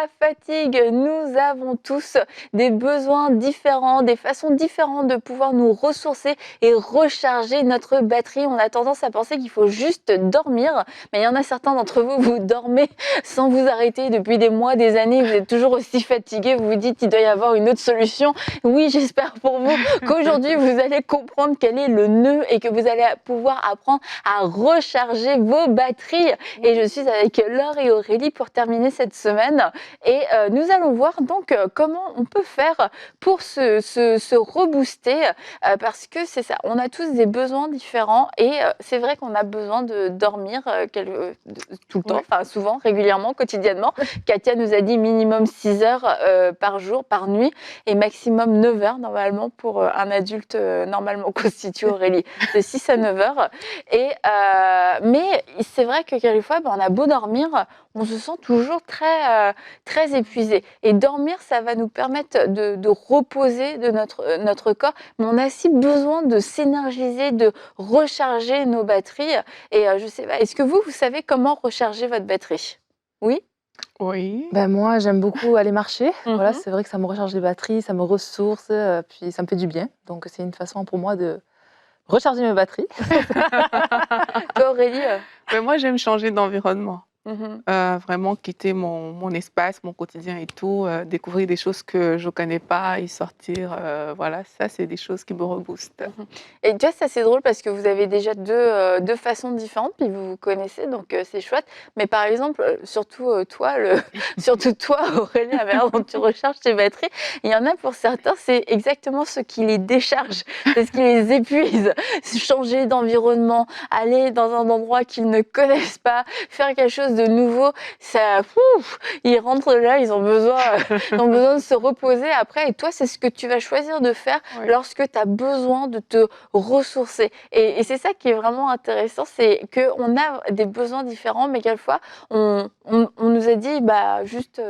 la fatigue. Nous avons tous des besoins différents, des façons différentes de pouvoir nous ressourcer et recharger notre batterie. On a tendance à penser qu'il faut juste dormir, mais il y en a certains d'entre vous, vous dormez sans vous arrêter depuis des mois, des années, vous êtes toujours aussi fatigué, vous vous dites qu'il doit y avoir une autre solution. Oui, j'espère pour vous qu'aujourd'hui vous allez comprendre quel est le nœud et que vous allez pouvoir apprendre à recharger vos batteries. Et je suis avec Laure et Aurélie pour terminer cette semaine. Et nous allons voir donc comment on peut faire pour se rebooster parce que c'est ça, on a tous des besoins différents et c'est vrai qu'on a besoin de dormir tout le temps, enfin souvent, régulièrement, quotidiennement. Katia nous a dit minimum 6 heures par jour, par nuit et maximum 9 heures normalement pour un adulte normalement constitué, Aurélie, de 6 à 9 heures. Et, mais c'est vrai que quelquefois, on a beau dormir, on se sent toujours très épuisé. Et dormir, ça va nous permettre de reposer de notre corps, mais on a aussi besoin de s'énergiser, de recharger nos batteries. Et je sais pas, est-ce que vous savez comment recharger votre batterie? Oui? Oui. Ben moi, j'aime beaucoup aller marcher. Voilà, Mhm. c'est vrai que ça me recharge les batteries, ça me ressource, puis ça me fait du bien. Donc c'est une façon pour moi de recharger mes batteries. Toi, Aurélie? Mais moi, j'aime changer d'environnement. Mhm. Vraiment quitter mon espace, mon quotidien et tout, découvrir des choses que je ne connais pas et sortir. Voilà, ça, c'est des choses qui me reboostent. Mhm. Et tu vois, ça c'est drôle parce que vous avez déjà deux façons différentes, puis vous vous connaissez, donc c'est chouette. Mais par exemple, surtout toi, surtout toi, Aurélie, la manière dont tu recharges tes batteries, il y en a pour certains, c'est exactement ce qui les décharge, c'est ce qui les épuise. Changer d'environnement, aller dans un endroit qu'ils ne connaissent pas, faire quelque chose de nouveau, ça, ils rentrent là, ils ont besoin de se reposer après. Et toi, c'est ce que tu vas choisir de faire Ouais. lorsque tu as besoin de te ressourcer. Et c'est ça qui est vraiment intéressant, c'est qu'on a des besoins différents, mais quelquefois, on nous a dit, juste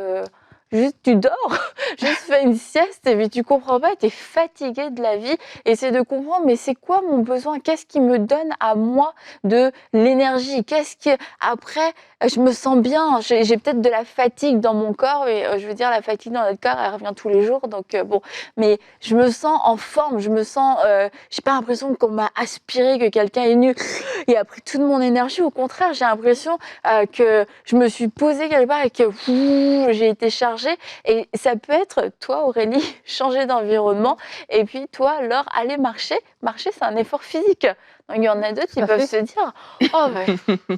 tu dors, juste fais une sieste, et puis tu comprends pas, tu es fatigué de la vie. Et c'est de comprendre, mais c'est quoi mon besoin? Qu'est-ce qui me donne à moi de l'énergie? Qu'est-ce qui, après, je me sens bien, j'ai peut-être de la fatigue dans mon corps, et je veux dire, la fatigue dans notre corps, elle revient tous les jours, donc bon, mais je me sens en forme, je me sens, j'ai pas l'impression qu'on m'a aspiré, que quelqu'un est venu et a pris toute mon énergie. Au contraire, j'ai l'impression que je me suis posée quelque part et que j'ai été chargée. Et ça peut être, toi, Aurélie, changer d'environnement, et puis toi, Laure, aller marcher. Marcher, c'est un effort physique. Donc, il y en a d'autres qui à peuvent fait. se dire, oh,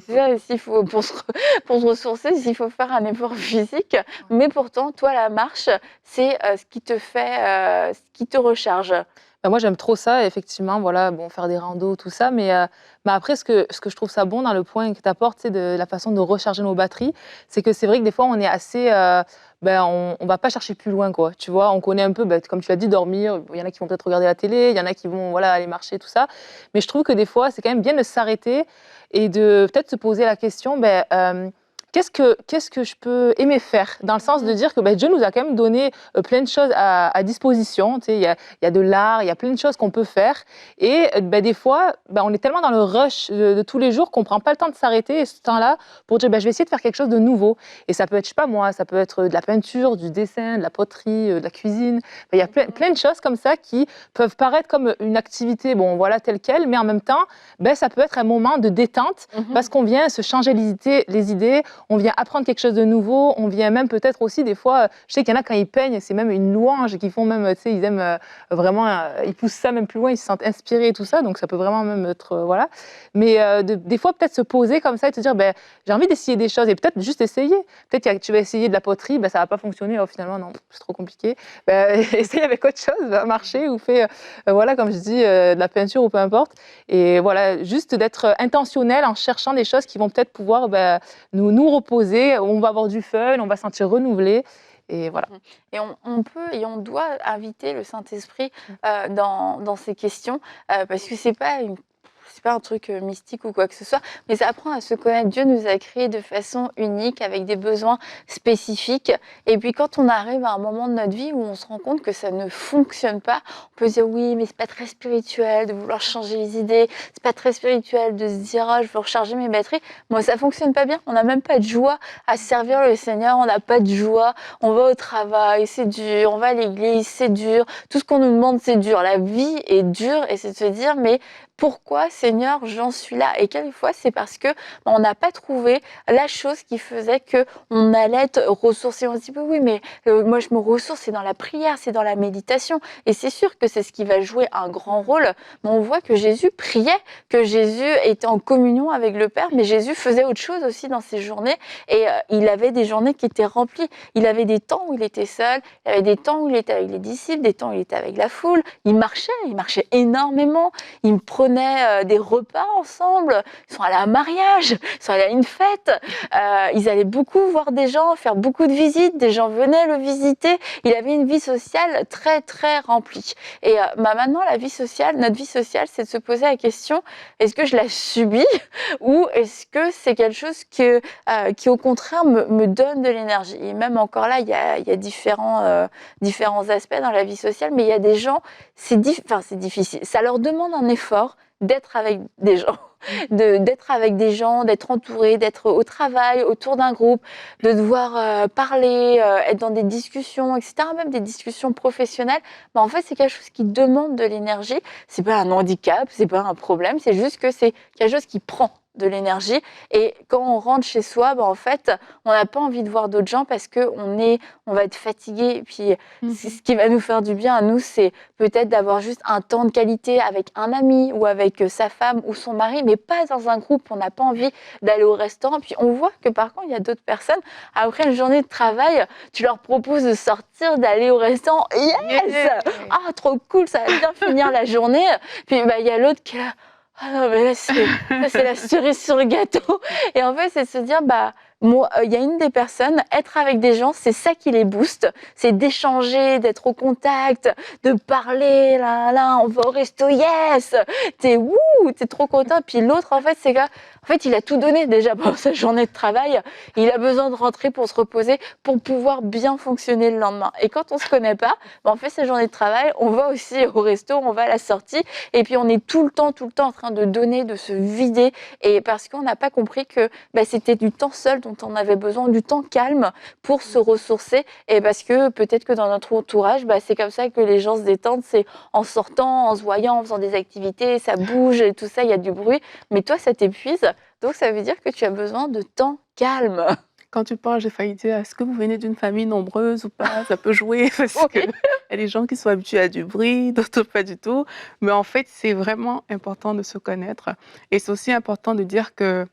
là, s'il faut, pour se ressourcer, s'il faut faire un effort physique. Mais pourtant, toi, la marche, c'est ce qui te fait, ce qui te recharge. Bah, moi, j'aime trop ça, effectivement, voilà, bon, faire des randos, tout ça, mais après, ce que je trouve ça bon dans le point que tu apportes, c'est de la façon de recharger nos batteries, c'est que c'est vrai que des fois, on est assez, on va pas chercher plus loin, quoi, tu vois, on connaît un peu, comme tu l'as dit, dormir, il y en a qui vont peut-être regarder la télé, il y en a qui vont, voilà, aller marcher, tout ça, mais je trouve que des fois, c'est quand même bien de s'arrêter et de peut-être se poser la question, qu'est-ce que je peux aimer faire? Dans le sens de dire que Dieu nous a quand même donné plein de choses à disposition. Tu sais, il y a de l'art, il y a plein de choses qu'on peut faire. Et des fois, on est tellement dans le rush de tous les jours qu'on ne prend pas le temps de s'arrêter et ce temps-là pour dire je vais essayer de faire quelque chose de nouveau. Et ça peut être, je sais pas moi, ça peut être de la peinture, du dessin, de la poterie, de la cuisine. Il y a plein de choses comme ça qui peuvent paraître comme une activité, bon voilà, telle quelle, mais en même temps, ça peut être un moment de détente parce qu'on vient se changer les idées, on vient apprendre quelque chose de nouveau, on vient même peut-être aussi des fois, je sais qu'il y en a quand ils peignent, c'est même une louange qu'ils font même, tu sais, ils aiment vraiment, ils poussent ça même plus loin, ils se sentent inspirés et tout ça, donc ça peut vraiment même être, voilà. Mais des fois peut-être se poser comme ça et te dire, j'ai envie d'essayer des choses et peut-être juste essayer. Peut-être que tu vas essayer de la poterie, ça va pas fonctionner, oh, finalement non, c'est trop compliqué. Essaye avec autre chose, va marcher ou fais, voilà, comme je dis, de la peinture ou peu importe. Et voilà, juste d'être intentionnel en cherchant des choses qui vont peut-être pouvoir nous reposer, on va avoir du fun, on va se sentir renouvelé. Et voilà. Et on peut et on doit inviter le Saint-Esprit dans ces questions parce que c'est pas un truc mystique ou quoi que ce soit, mais ça apprend à se connaître. Dieu nous a créés de façon unique, avec des besoins spécifiques. Et puis quand on arrive à un moment de notre vie où on se rend compte que ça ne fonctionne pas, on peut se dire oui, mais c'est pas très spirituel de vouloir changer les idées, c'est pas très spirituel de se dire ah, je veux recharger mes batteries. Moi, ça fonctionne pas bien. On n'a même pas de joie à servir le Seigneur, on n'a pas de joie. On va au travail, c'est dur. On va à l'église, c'est dur. Tout ce qu'on nous demande, c'est dur. La vie est dure et c'est de se dire mais pourquoi, Seigneur, j'en suis là? Et quelquefois, c'est parce que on n'a pas trouvé la chose qui faisait que on allait être ressourcé. On se dit oui, mais moi je me ressource, c'est dans la prière, c'est dans la méditation. Et c'est sûr que c'est ce qui va jouer un grand rôle. Mais on voit que Jésus priait, que Jésus était en communion avec le Père, mais Jésus faisait autre chose aussi dans ses journées. Et il avait des journées qui étaient remplies. Il avait des temps où il était seul, il avait des temps où il était avec les disciples, des temps où il était avec la foule. Il marchait énormément. Il prenait des repas ensemble, ils sont allés à un mariage, ils sont allés à une fête, ils allaient beaucoup voir des gens, faire beaucoup de visites, des gens venaient le visiter. Il avait une vie sociale très très remplie. Et maintenant, notre vie sociale, c'est de se poser la question, est-ce que je la subis ou est-ce que c'est quelque chose qui au contraire me donne de l'énergie? Et même encore là, il y a différents aspects dans la vie sociale, mais il y a des gens, c'est difficile, ça leur demande un effort d'être avec des gens, d'être avec des gens, d'être entouré, d'être au travail, autour d'un groupe, de devoir parler, être dans des discussions, etc., même des discussions professionnelles. Mais en fait, c'est quelque chose qui demande de l'énergie. C'est pas un handicap, c'est pas un problème, c'est juste que c'est quelque chose qui prend de l'énergie. Et quand on rentre chez soi, en fait, on n'a pas envie de voir d'autres gens parce que on va être fatigué. Et puis, ce qui va nous faire du bien à nous, c'est peut-être d'avoir juste un temps de qualité avec un ami ou avec sa femme ou son mari, mais pas dans un groupe. On n'a pas envie d'aller au restaurant. Puis on voit que par contre, il y a d'autres personnes, après une journée de travail, tu leur proposes de sortir, d'aller au restaurant. Yes! Ah, trop cool, ça va bien finir la journée. Puis il y a l'autre qui est là. Ah non, mais là, c'est la cerise sur le gâteau. Et en fait, c'est de se dire, moi, il y a une des personnes, être avec des gens, c'est ça qui les booste. C'est d'échanger, d'être au contact, de parler, là, on va au resto, yes! T'es trop content. Puis l'autre, en fait, c'est que, il a tout donné déjà pendant sa journée de travail. Il a besoin de rentrer pour se reposer, pour pouvoir bien fonctionner le lendemain. Et quand on se connaît pas, on fait sa journée de travail, on va aussi au resto, on va à la sortie, et puis on est tout le temps en train de donner, de se vider, et parce qu'on n'a pas compris que c'était du temps seul dont on avait besoin, du temps calme pour se ressourcer, et parce que peut-être que dans notre entourage, c'est comme ça que les gens se détendent, c'est en sortant, en se voyant, en faisant des activités, ça bouge et tout ça, il y a du bruit, mais toi ça t'épuise, donc ça veut dire que tu as besoin de temps calme. Quand tu parles, j'ai failli dire: «Est-ce que vous venez d'une famille nombreuse ou pas?» Ça peut jouer parce Oui. qu'il y a des gens qui sont habitués à du bruit, d'autres pas du tout. Mais en fait, c'est vraiment important de se connaître et c'est aussi important de dire que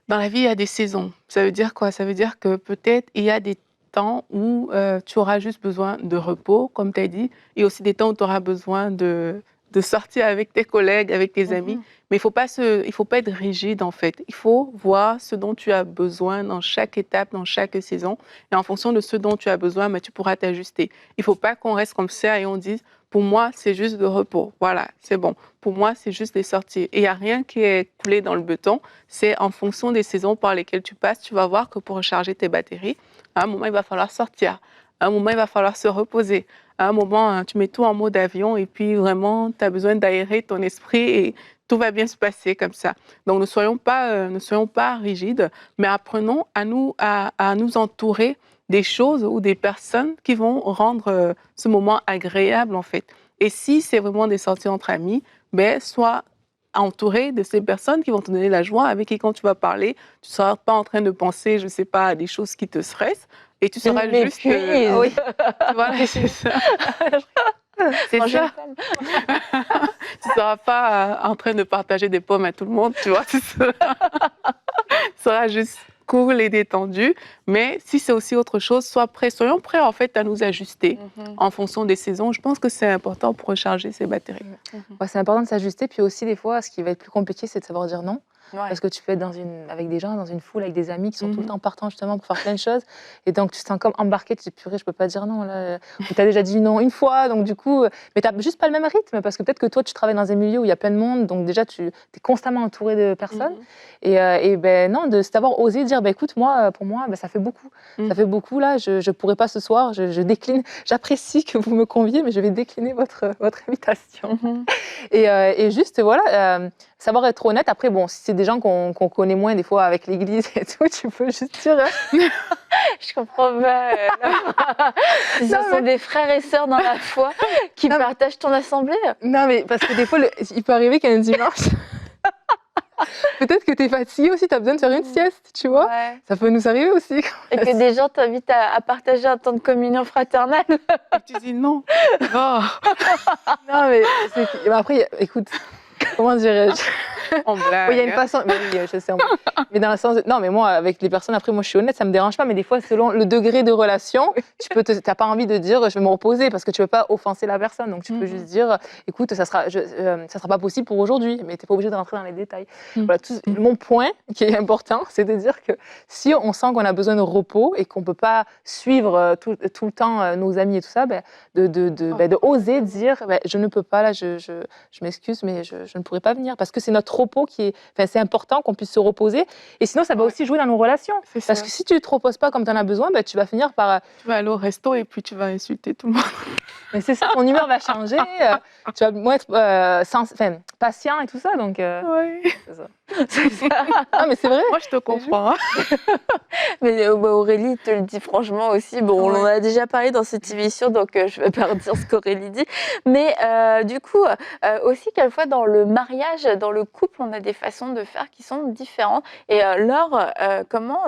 dans la vie, il y a des saisons. Ça veut dire quoi? Ça veut dire que peut-être il y a des temps où, tu auras juste besoin de repos, comme tu as dit, et aussi des temps où tu auras besoin de sortir avec tes collègues, avec tes amis. Mais il faut pas être rigide, en fait. Il faut voir ce dont tu as besoin dans chaque étape, dans chaque saison, et en fonction de ce dont tu as besoin, tu pourras t'ajuster. Il faut pas qu'on reste comme ça et on dise: «Pour moi, c'est juste de repos. Voilà, c'est bon. Pour moi, c'est juste des sorties». Et il y a rien qui est coulé dans le béton. C'est en fonction des saisons par lesquelles tu passes, tu vas voir que pour recharger tes batteries, à un moment, il va falloir sortir. À un moment, il va falloir se reposer. À un moment, tu mets tout en mode avion et puis vraiment, tu as besoin d'aérer ton esprit et tout va bien se passer comme ça. Donc, ne soyons pas rigides, mais apprenons à nous entourer des choses ou des personnes qui vont rendre ce moment agréable, en fait. Et si c'est vraiment des sorties entre amis, sois entouré de ces personnes qui vont te donner la joie, avec qui quand tu vas parler, tu ne seras pas en train de penser, je ne sais pas, à des choses qui te stressent, et tu seras juste... Oui. Voilà, c'est ça. C'est ça. Tu ne seras pas en train de partager des pommes à tout le monde, tu vois. Tu seras juste cool et détendu. Mais si c'est aussi autre chose, soyons prêts en fait à nous ajuster en fonction des saisons. Je pense que c'est important pour recharger ses batteries. Ouais, c'est important de s'ajuster. Puis aussi, des fois, ce qui va être plus compliqué, c'est de savoir dire non. parce que tu peux être avec des gens, dans une foule, avec des amis qui sont tout le Mhm. temps partants justement pour faire plein de choses. Et donc, tu te sens comme embarqué, tu te dis, purée, je peux pas dire non. Là. Ou tu as déjà dit non une fois, donc du coup, mais tu n'as juste pas le même rythme, parce que peut-être que toi, tu travailles dans un milieu où il y a plein de monde, donc déjà, tu es constamment entouré de personnes. Mhm. Et ben non, c'est d'avoir osé dire, ben écoute, moi, pour moi, ben, ça fait beaucoup. Ça fait Mhm. beaucoup, là, je ne pourrais pas ce soir, je décline. J'apprécie que vous me conviez, mais je vais décliner votre invitation. Mhm. Et juste, voilà, savoir être honnête. Après, bon, si c'est des gens qu'on connaît moins, des fois, avec l'église et tout, tu peux juste dire... Je comprends pas. Si ce Non, sont des frères et sœurs dans la foi qui Non, mais- partagent ton assemblée. Non, mais parce que des fois, il peut arriver qu'un dimanche, peut-être que tu es fatigué aussi, tu as besoin de faire une sieste, tu vois. Ouais. Ça peut nous arriver aussi. Et que des gens t'invitent à partager un temps de communion fraternelle. Et tu dis non. Oh, Non, mais après, écoute, comment dirais-je? on blague. Oui, il y a une façon. Mais oui, je sais. Mais dans le sens. Non, mais moi, avec les personnes, après, moi, je suis honnête, ça me dérange pas. Mais des fois, selon le degré de relation, t'as pas envie de dire, je vais me reposer parce que tu veux pas offenser la personne. Donc, tu peux juste dire, écoute, ça sera pas possible pour aujourd'hui. Mais t'es pas obligé de rentrer dans les détails. Voilà, mon point qui est important, c'est de dire que si on sent qu'on a besoin de repos et qu'on peut pas suivre tout le temps nos amis et tout ça, de oser dire, je ne peux pas, là, je m'excuse, mais je ne pourrais pas venir parce que c'est notre repos c'est important qu'on puisse se reposer. Et sinon, ça va aussi jouer dans nos relations. C'est Parce ça. que si tu ne te reposes pas comme tu en as besoin, tu vas finir par... Tu vas aller au resto et puis tu vas insulter tout le monde. Mais c'est ça, ton humeur va changer, tu vas moins être patient et tout ça. Donc, Oui. c'est ça. Non, mais c'est vrai. Moi, je te comprends. Hein. Mais Aurélie te le dit franchement aussi. Bon, on en a déjà parlé dans cette émission, donc je vais pas redire ce qu'Aurélie dit. Mais du coup, aussi, quelquefois, dans le mariage, dans le couple, on a des façons de faire qui sont différentes. Et Laure,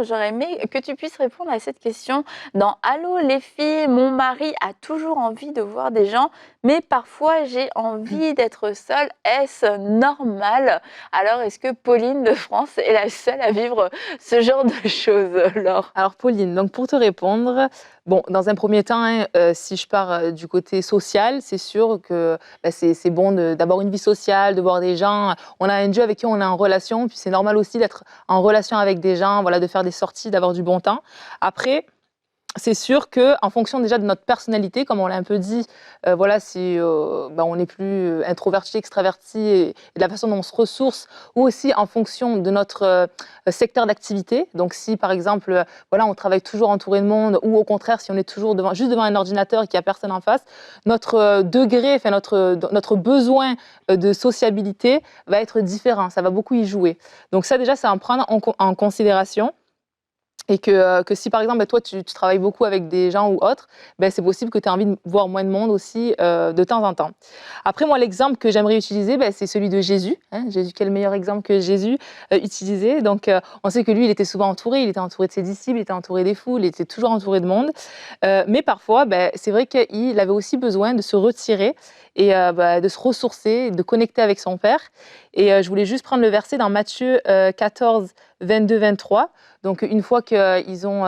j'aurais aimé que tu puisses répondre à cette question. Dans Allô les filles, mon mari a toujours envie de voir des gens, mais parfois j'ai envie d'être seule. Est-ce normal? Alors, est-ce que Pauline de France est la seule à vivre ce genre de choses, Laure? Alors, Pauline, donc pour te répondre, bon, dans un premier temps, hein, si je pars du côté social, c'est sûr que c'est bon d'avoir une vie sociale, de voir des gens. On a un Dieu avec qui on est en relation, puis c'est normal aussi d'être en relation avec des gens, voilà, de faire des sorties, d'avoir du bon temps. Après, c'est sûr qu'en fonction déjà de notre personnalité, comme on l'a un peu dit, voilà, si on est plus introverti, extraverti, et de la façon dont on se ressource, ou aussi en fonction de notre secteur d'activité. Donc si par exemple, voilà, on travaille toujours entouré de monde, ou au contraire, si on est toujours juste devant un ordinateur et qu'il n'y a personne en face, notre degré, enfin notre besoin de sociabilité va être différent. Ça va beaucoup y jouer. Donc ça déjà, c'est à en prendre en considération. Et que si par exemple toi tu travailles beaucoup avec des gens ou autres, c'est possible que tu aies envie de voir moins de monde aussi de temps en temps. Après moi l'exemple que j'aimerais utiliser c'est celui de Jésus. Hein. Jésus, quel meilleur exemple que Jésus utilisait. Donc on sait que lui il était souvent entouré, il était entouré de ses disciples, il était entouré des foules, il était toujours entouré de monde. Mais parfois c'est vrai qu'il avait aussi besoin de se retirer et de se ressourcer, de connecter avec son Père. Et je voulais juste prendre le verset dans Matthieu 14, 22, 23. Donc, une fois qu'ils ont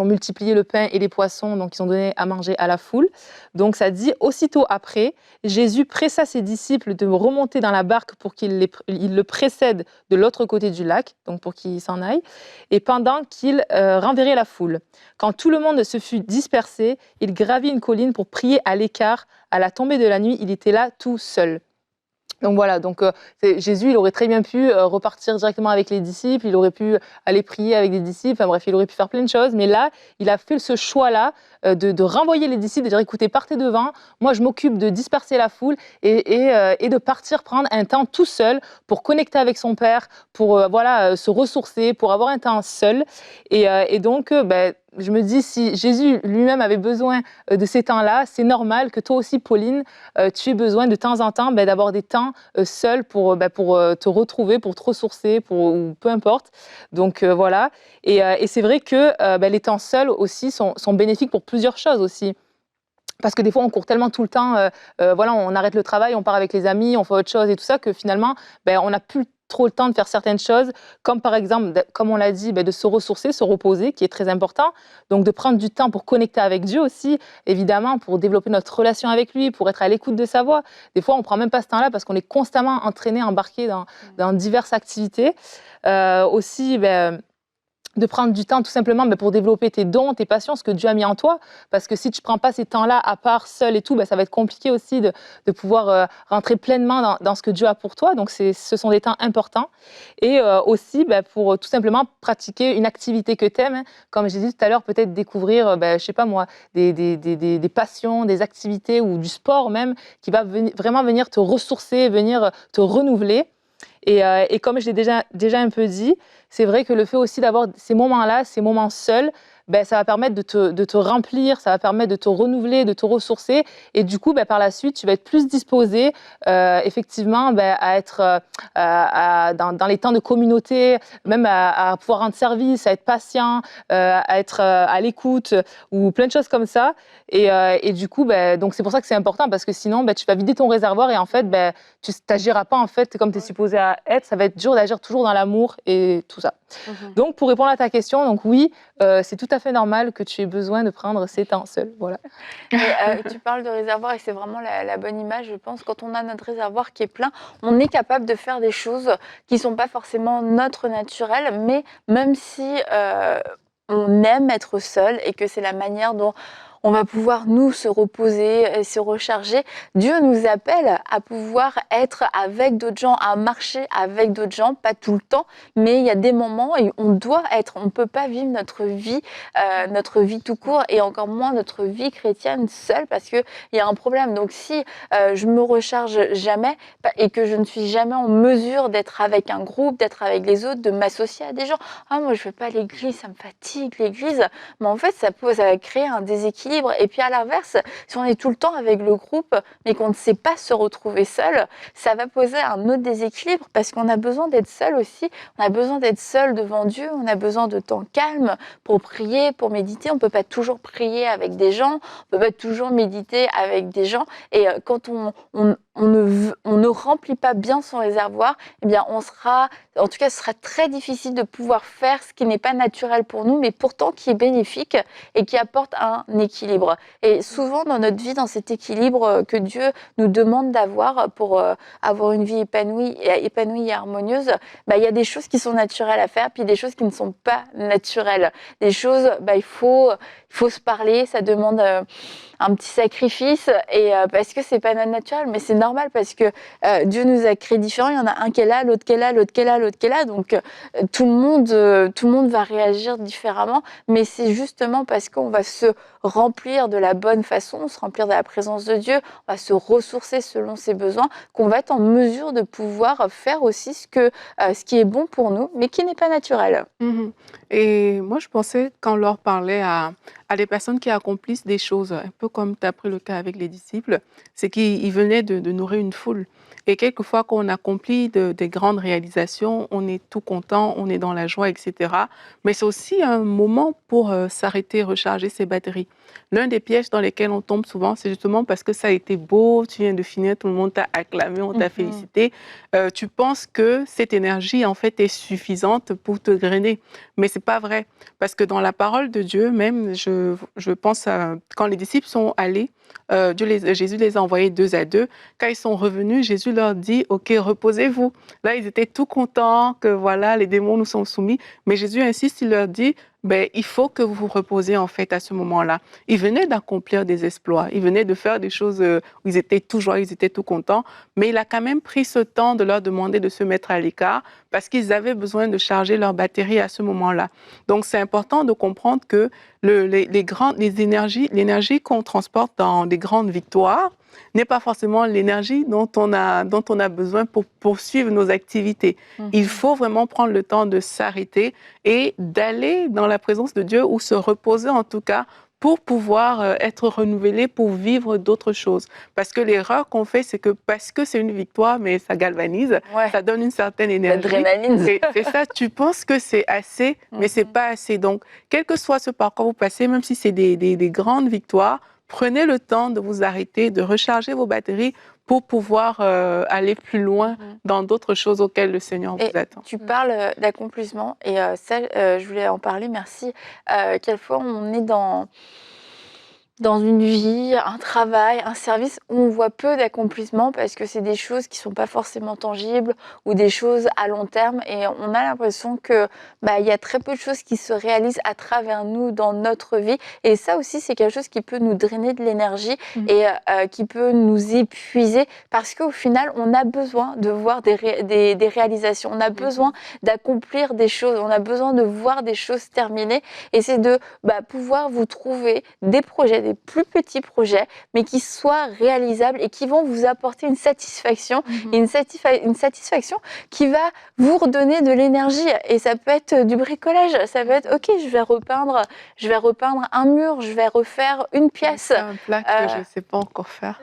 multiplié le pain et les poissons, donc ils ont donné à manger à la foule. Donc, ça dit, aussitôt après, Jésus pressa ses disciples de remonter dans la barque pour qu'il le précède de l'autre côté du lac, donc pour qu'ils s'en aillent, et pendant qu'il renverrait la foule. Quand tout le monde se fut dispersé, il gravit une colline pour prier à l'écart. À la tombée de la nuit, il était là tout seul. Donc voilà, Jésus, il aurait très bien pu repartir directement avec les disciples, il aurait pu aller prier avec des disciples, enfin bref, il aurait pu faire plein de choses, mais là, il a fait ce choix-là de renvoyer les disciples, de dire écoutez, partez devant, moi je m'occupe de disperser la foule et de partir prendre un temps tout seul pour connecter avec son Père, pour se ressourcer, pour avoir un temps seul. Et donc, je me dis, si Jésus lui-même avait besoin de ces temps-là, c'est normal que toi aussi, Pauline, tu aies besoin de temps en temps d'avoir des temps seuls pour te retrouver, pour te ressourcer, ou peu importe. Donc voilà. Et c'est vrai que les temps seuls aussi sont bénéfiques pour plusieurs choses aussi. Parce que des fois, on court tellement tout le temps, on arrête le travail, on part avec les amis, on fait autre chose et tout ça, que finalement, on n'a plus le trop le temps de faire certaines choses, comme par exemple, comme on l'a dit, de se ressourcer, se reposer, qui est très important. Donc de prendre du temps pour connecter avec Dieu aussi, évidemment, pour développer notre relation avec lui, pour être à l'écoute de sa voix. Des fois, on ne prend même pas ce temps-là parce qu'on est constamment entraîné, embarqué dans diverses activités. Aussi, de prendre du temps tout simplement pour développer tes dons, tes passions, ce que Dieu a mis en toi. Parce que si tu ne prends pas ces temps-là à part, seul et tout, ça va être compliqué aussi de pouvoir rentrer pleinement dans ce que Dieu a pour toi. Donc, ce sont des temps importants. Et aussi, pour tout simplement pratiquer une activité que tu aimes. Comme j'ai dit tout à l'heure, peut-être découvrir, je ne sais pas moi, des passions, des activités ou du sport même, qui va vraiment venir te ressourcer, venir te renouveler. Et comme je l'ai déjà un peu dit, c'est vrai que le fait aussi d'avoir ces moments-là, ces moments seuls, ça va permettre de te remplir, ça va permettre de te renouveler, de te ressourcer. Et du coup, par la suite, tu vas être plus disposé, effectivement, à être dans les temps de communauté, même à pouvoir rendre service, à être patient, à être à l'écoute, ou plein de choses comme ça. Et du coup, donc c'est pour ça que c'est important, parce que sinon, tu vas vider ton réservoir et en fait, tu n'agiras pas en fait comme tu es supposé à être. Ça va être dur d'agir toujours dans l'amour et tout ça. Donc, pour répondre à ta question, donc oui, c'est tout à fait normal que tu aies besoin de prendre ces temps seuls. Voilà. Et, tu parles de réservoir et c'est vraiment la bonne image, je pense. Quand on a notre réservoir qui est plein, on est capable de faire des choses qui ne sont pas forcément notre naturel, mais même si on aime être seul et que c'est la manière dont on va pouvoir nous se reposer et se recharger. Dieu nous appelle à pouvoir être avec d'autres gens, à marcher avec d'autres gens, pas tout le temps, mais il y a des moments où on doit être. On ne peut pas vivre notre vie tout court et encore moins notre vie chrétienne seule parce qu'il y a un problème. Donc si je me recharge jamais et que je ne suis jamais en mesure d'être avec un groupe, d'être avec les autres, de m'associer à des gens, moi je ne vais pas à l'église, ça me fatigue l'église, mais en fait ça va créer un déséquilibre. Et puis à l'inverse, si on est tout le temps avec le groupe, mais qu'on ne sait pas se retrouver seul, ça va poser un autre déséquilibre parce qu'on a besoin d'être seul aussi. On a besoin d'être seul devant Dieu, on a besoin de temps calme pour prier, pour méditer. On ne peut pas toujours prier avec des gens, on ne peut pas toujours méditer avec des gens. Et quand on ne remplit pas bien son réservoir, eh bien ce sera très difficile de pouvoir faire ce qui n'est pas naturel pour nous, mais pourtant qui est bénéfique et qui apporte un équilibre. Et souvent dans notre vie, dans cet équilibre que Dieu nous demande d'avoir pour avoir une vie épanouie et harmonieuse, il y a des choses qui sont naturelles à faire, puis des choses qui ne sont pas naturelles. Des choses, il faut se parler, ça demande un petit sacrifice, et parce que c'est pas notre naturel, mais c'est normal parce que Dieu nous a créés différents. Il y en a un qui est là, l'autre qui est là, l'autre qui est là, l'autre qui est là. Donc tout le monde va réagir différemment, mais c'est justement parce qu'on va se remplir de la bonne façon, se remplir de la présence de Dieu, on va se ressourcer selon ses besoins, qu'on va être en mesure de pouvoir faire aussi ce qui est bon pour nous, mais qui n'est pas naturel. Et moi, je pensais, quand on leur parlait à des personnes qui accomplissent des choses, un peu comme tu as pris le cas avec les disciples, c'est qu'ils venaient de nourrir une foule. Et quelquefois, quand on accomplit des grandes réalisations, on est tout content, on est dans la joie, etc. Mais c'est aussi un moment pour s'arrêter, recharger ses batteries. L'un des pièges dans lesquels on tombe souvent, c'est justement parce que ça a été beau, tu viens de finir, tout le monde t'a acclamé, on t'a félicité. Tu penses que cette énergie, en fait, est suffisante pour te drainer. Mais ce n'est pas vrai. Parce que dans la parole de Dieu, même, je pense, quand les disciples sont allés, Jésus les a envoyés 2 à 2. Quand ils sont revenus, Jésus leur dit « Ok, reposez-vous ». Là, ils étaient tout contents que voilà, les démons nous sont soumis. Mais Jésus insiste, il leur dit il faut que vous vous reposiez en fait à ce moment-là. Ils venaient d'accomplir des exploits, ils venaient de faire des choses où ils étaient tout joyeux, ils étaient tout contents, mais il a quand même pris ce temps de leur demander de se mettre à l'écart parce qu'ils avaient besoin de charger leur batterie à ce moment-là. Donc c'est important de comprendre que l'énergie qu'on transporte dans des grandes victoires n'est pas forcément l'énergie dont on a besoin pour poursuivre nos activités. Il faut vraiment prendre le temps de s'arrêter et d'aller dans la présence de Dieu ou se reposer en tout cas pour pouvoir être renouvelé, pour vivre d'autres choses. Parce que l'erreur qu'on fait, c'est que parce que c'est une victoire, mais ça galvanise, ça donne une certaine énergie. L'adrénaline. C'est ça, tu penses que c'est assez, mais c'est pas assez. Donc, quel que soit ce par quoi vous passez, même si c'est des grandes victoires, prenez le temps de vous arrêter, de recharger vos batteries pour pouvoir aller plus loin dans d'autres choses auxquelles le Seigneur Et vous attend. tu parles d'accomplissement, et ça, je voulais en parler, merci. Quelquefois, on est dans une vie, un travail, un service où on voit peu d'accomplissement parce que c'est des choses qui sont pas forcément tangibles ou des choses à long terme, et on a l'impression que il y a très peu de choses qui se réalisent à travers nous dans notre vie, et ça aussi c'est quelque chose qui peut nous drainer de l'énergie et qui peut nous épuiser parce qu'au final on a besoin de voir des réalisations, on a besoin d'accomplir des choses, on a besoin de voir des choses terminées, et c'est de pouvoir vous trouver des projets, des plus petits projets, mais qui soient réalisables et qui vont vous apporter une satisfaction, et une satisfaction qui va vous redonner de l'énergie. Et ça peut être du bricolage, ça peut être ok, je vais repeindre un mur, je vais refaire une pièce. C'est un plat que je ne sais pas encore faire.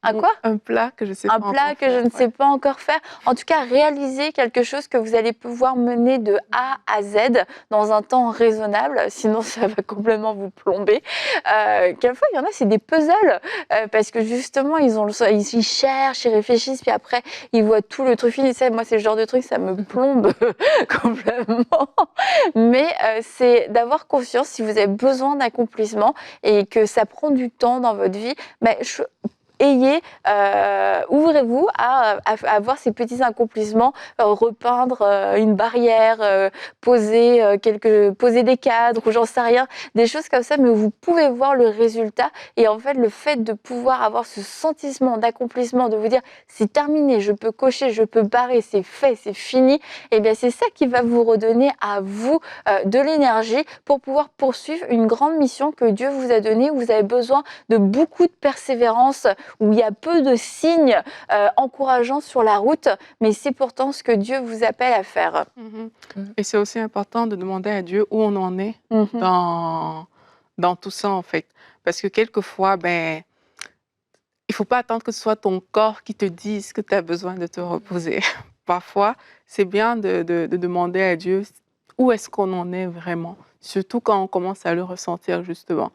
Un quoi? Un plat que je sais pas Un encore plat que je faire, ne sais pas encore faire. En tout cas, réaliser quelque chose que vous allez pouvoir mener de A à Z dans un temps raisonnable, sinon ça va complètement vous plomber. Quelquefois, il y en a, c'est des puzzles, parce que justement, ils cherchent, ils réfléchissent, puis après, ils voient tout le truc fini. Ça, moi, c'est le genre de truc, ça me plombe complètement. Mais c'est d'avoir conscience, si vous avez besoin d'accomplissement et que ça prend du temps dans votre vie, ouvrez-vous à avoir ces petits accomplissements, repeindre une barrière, poser des cadres, ou j'en sais rien, des choses comme ça, mais vous pouvez voir le résultat. Et en fait, le fait de pouvoir avoir ce sentiment d'accomplissement, de vous dire c'est terminé, je peux cocher, je peux barrer, c'est fait, c'est fini, et bien c'est ça qui va vous redonner à vous de l'énergie pour pouvoir poursuivre une grande mission que Dieu vous a donnée, où vous avez besoin de beaucoup de persévérance, où il y a peu de signes encourageants sur la route, mais c'est pourtant ce que Dieu vous appelle à faire. Et c'est aussi important de demander à Dieu où on en est dans tout ça, en fait. Parce que quelquefois, il ne faut pas attendre que ce soit ton corps qui te dise que tu as besoin de te reposer. Parfois, c'est bien de demander à Dieu où est-ce qu'on en est vraiment, surtout quand on commence à le ressentir, justement.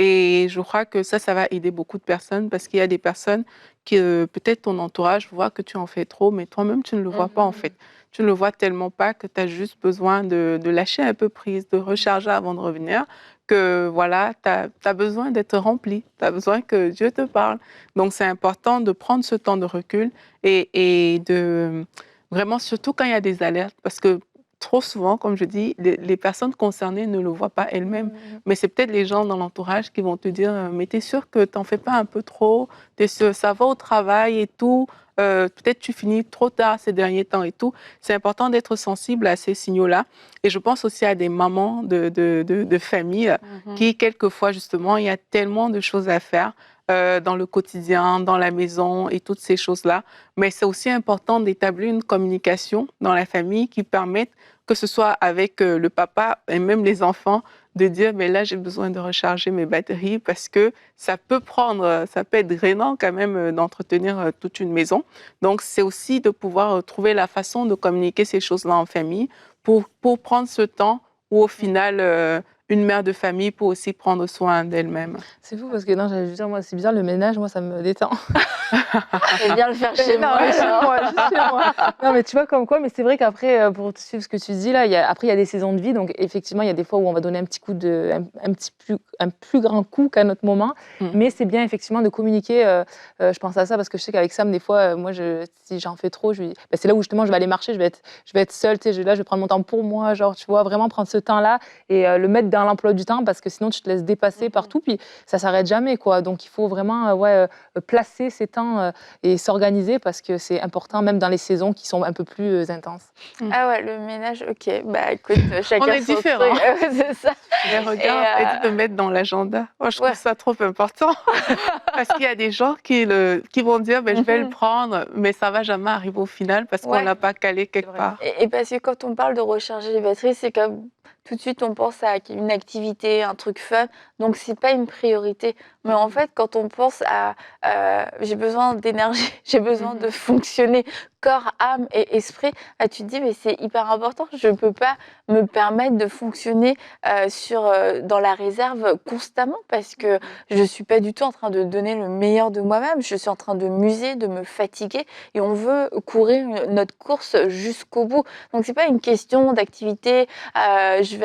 Et je crois que ça va aider beaucoup de personnes, parce qu'il y a des personnes qui, peut-être ton entourage voit que tu en fais trop, mais toi-même, tu ne le vois pas, en fait. Tu ne le vois tellement pas que tu as juste besoin de lâcher un peu prise, de recharger avant de revenir, que voilà, tu as besoin d'être rempli, tu as besoin que Dieu te parle. Donc, c'est important de prendre ce temps de recul et de vraiment, surtout quand il y a des alertes, parce que trop souvent, comme je dis, les personnes concernées ne le voient pas elles-mêmes, mais c'est peut-être les gens dans l'entourage qui vont te dire mais t'es sûr que t'en fais pas un peu trop, t'es sûr, ça va au travail et tout, peut-être tu finis trop tard ces derniers temps et tout. C'est important d'être sensible à ces signaux-là. Et je pense aussi à des mamans de famille qui, quelquefois, justement, il y a tellement de choses à faire dans le quotidien, dans la maison et toutes ces choses-là. Mais c'est aussi important d'établir une communication dans la famille qui permette, que ce soit avec le papa et même les enfants, de dire mais là j'ai besoin de recharger mes batteries, parce que ça peut être drainant quand même d'entretenir toute une maison. Donc c'est aussi de pouvoir trouver la façon de communiquer ces choses-là en famille pour prendre ce temps où au final une mère de famille peut aussi prendre soin d'elle-même. C'est fou parce que non, j'allais juste dire, moi, c'est bizarre, le ménage, moi, ça me détend. J'aime bien le faire chez Non, moi. mais chez moi, juste chez moi. Non, mais tu vois, comme quoi, mais c'est vrai qu'après, pour suivre ce que tu dis là, après, il y a des saisons de vie, donc effectivement, il y a des fois où on va donner un plus grand coup qu'à notre moment, mais c'est bien effectivement de communiquer. Je pense à ça parce que je sais qu'avec Sam, des fois, moi, si j'en fais trop, c'est là où justement je vais aller marcher, je vais être seule, tu sais, là, je vais prendre mon temps pour moi, genre, tu vois, vraiment prendre ce temps-là et le mettre dans l'emploi du temps, parce que sinon, tu te laisses dépasser partout, puis ça s'arrête jamais, quoi. Donc, il faut vraiment placer ces temps et s'organiser, parce que c'est important, même dans les saisons qui sont un peu plus intenses. Ah ouais, le ménage, ok. Bah écoute, chacun On est son différents. truc. C'est ça. Mais regarde, et de mettre dans l'agenda. Moi, je trouve ça trop important. Parce qu'il y a des gens qui vont dire je vais le prendre, mais ça va jamais arriver au final parce qu'on l'a pas calé quelque part. Et parce que quand on parle de recharger les batteries, c'est comme tout de suite on pense à une activité, un truc fun, donc c'est pas une priorité. Mais en fait, quand on pense à j'ai besoin d'énergie, j'ai besoin de fonctionner corps, âme et esprit, tu te dis: «Mais c'est hyper important, je ne peux pas me permettre de fonctionner, dans la réserve constamment parce que je suis pas du tout en train de donner le meilleur de moi-même. Je suis en train de m'user, de me fatiguer et on veut courir notre course jusqu'au bout. Donc c'est pas une question d'activité, je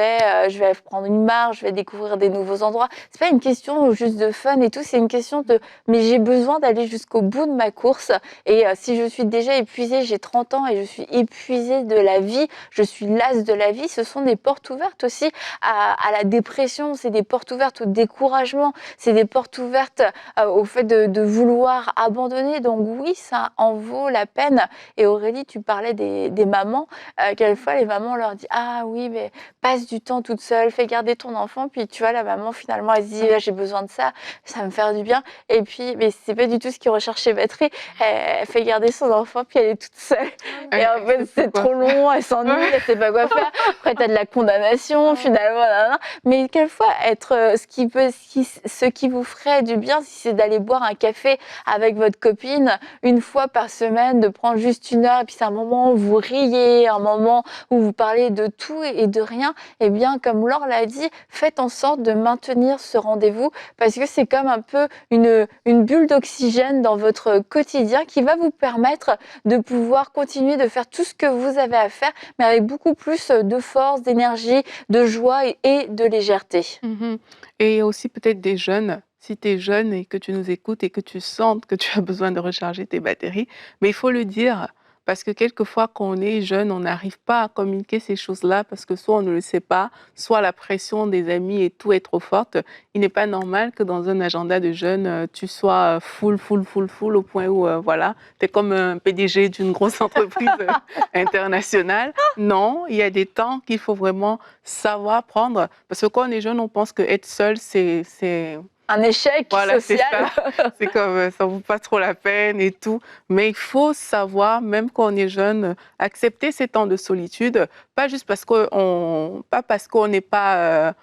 vais prendre une marche, je vais découvrir des nouveaux endroits. C'est pas une question juste de fun et tout, c'est une question de mais j'ai besoin d'aller jusqu'au bout de ma course et si je suis déjà épuisée, j'ai 30 ans et je suis épuisée de la vie, je suis lasse de la vie, ce sont des portes ouvertes aussi à la dépression, c'est des portes ouvertes au découragement, c'est des portes ouvertes au fait de vouloir abandonner. Donc oui, ça en vaut la peine. Et Aurélie, tu parlais des mamans. Quelquefois, les mamans, on leur dit: «Ah oui, mais passe du temps toute seule, fais garder ton enfant». Puis tu vois, la maman, finalement, elle se dit: «Ah, j'ai besoin de ça, ça va me faire du bien». Et puis, mais c'est pas du tout ce qu'ils recherchent chez Battery. Elle fait garder son enfant, puis elle est toute seule. Et en fait, c'est trop long, elle s'ennuie, elle sait pas quoi faire. Après, t'as de la condamnation, finalement. Nanana. Mais quelquefois, ce qui vous ferait du bien, si c'est d'aller boire un café avec votre copine une fois par semaine, de prendre juste 1 heure, et puis c'est un moment où vous riez, un moment où vous parlez de tout et de rien, eh bien, comme Laure l'a dit, faites en sorte de maintenir ce rendez-vous parce que c'est comme un peu une bulle d'oxygène dans votre quotidien qui va vous permettre de pouvoir continuer de faire tout ce que vous avez à faire, mais avec beaucoup plus de force, d'énergie, de joie et de légèreté. Mmh. Et aussi peut-être des jeunes. Si tu es jeune et que tu nous écoutes et que tu sens que tu as besoin de recharger tes batteries, mais il faut le dire parce que quelquefois quand on est jeune, on n'arrive pas à communiquer ces choses-là parce que soit on ne le sait pas, soit la pression des amis et tout est trop forte. Il n'est pas normal que dans un agenda de jeunes, tu sois full au point où, voilà, tu es comme un PDG d'une grosse entreprise internationale. Non, il y a des temps qu'il faut vraiment savoir prendre parce que quand on est jeune, on pense qu'être seul, c'est Un échec voilà, c'est social. ça. C'est comme, ça vaut pas trop la peine et tout. Mais il faut savoir, même quand on est jeune, accepter ces temps de solitude, pas juste parce qu'on n'est pas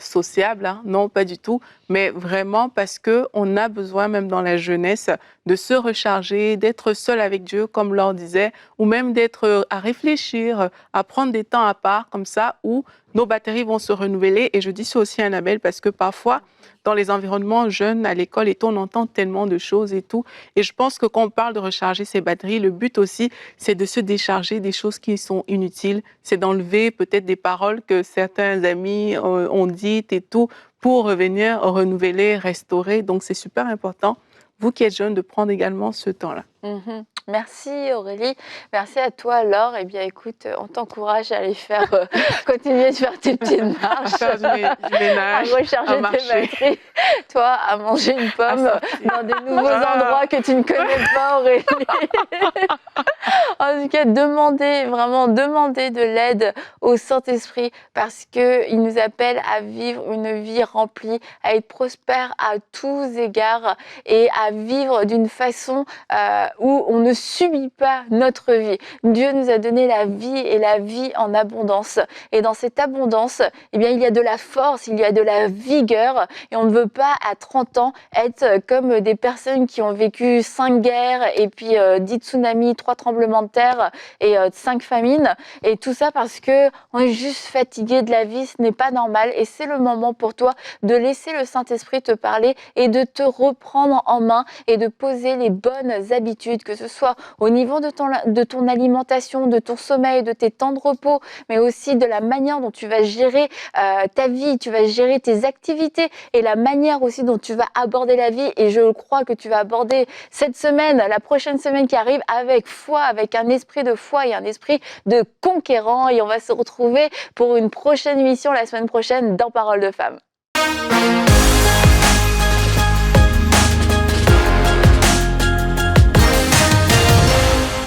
sociable, hein, non, pas du tout, mais vraiment parce qu'on a besoin, même dans la jeunesse, de se recharger, d'être seul avec Dieu, comme Laure disait, ou même d'être à réfléchir, à prendre des temps à part, comme ça, où nos batteries vont se renouveler. Et je dis ça aussi à Annabelle, parce que parfois, dans les environnements jeunes, à l'école et tout, on entend tellement de choses et tout. Et je pense que quand on parle de recharger ses batteries, le but aussi, c'est de se décharger des choses qui sont inutiles. C'est d'enlever peut-être des paroles que certains amis ont dites et tout pour revenir renouveler, restaurer. Donc, c'est super important, vous qui êtes jeune, de prendre également ce temps-là. Merci Aurélie, merci à toi Laure. Eh bien écoute, on t'encourage à aller faire, continuer de faire tes petites marches, À faire du ménage, à recharger à tes marcher, batteries, toi à manger une pomme dans des nouveaux Ah. endroits que tu ne connais pas Aurélie. En tout cas, vraiment demander de l'aide au Saint-Esprit parce qu'il nous appelle à vivre une vie remplie, à être prospère à tous égards et à vivre d'une façon où on ne subit pas notre vie. Dieu nous a donné la vie et la vie en abondance. Et dans cette abondance, eh bien, il y a de la force, il y a de la vigueur et on ne veut pas à 30 ans être comme des personnes qui ont vécu 5 guerres et puis 10 tsunamis, 3 tremblements de terre et 5 famines. Et tout ça parce que on est juste fatigué de la vie, ce n'est pas normal. Et c'est le moment pour toi de laisser le Saint-Esprit te parler et de te reprendre en main et de poser les bonnes habitudes, que ce soit au niveau de ton alimentation, de ton sommeil, de tes temps de repos, mais aussi de la manière dont tu vas gérer ta vie, tu vas gérer tes activités et la manière aussi dont tu vas aborder la vie. Et je crois que tu vas aborder cette semaine, la prochaine semaine qui arrive, avec foi, avec un esprit de foi et un esprit de conquérant. Et on va se retrouver pour une prochaine émission la semaine prochaine dans Parole de Femme.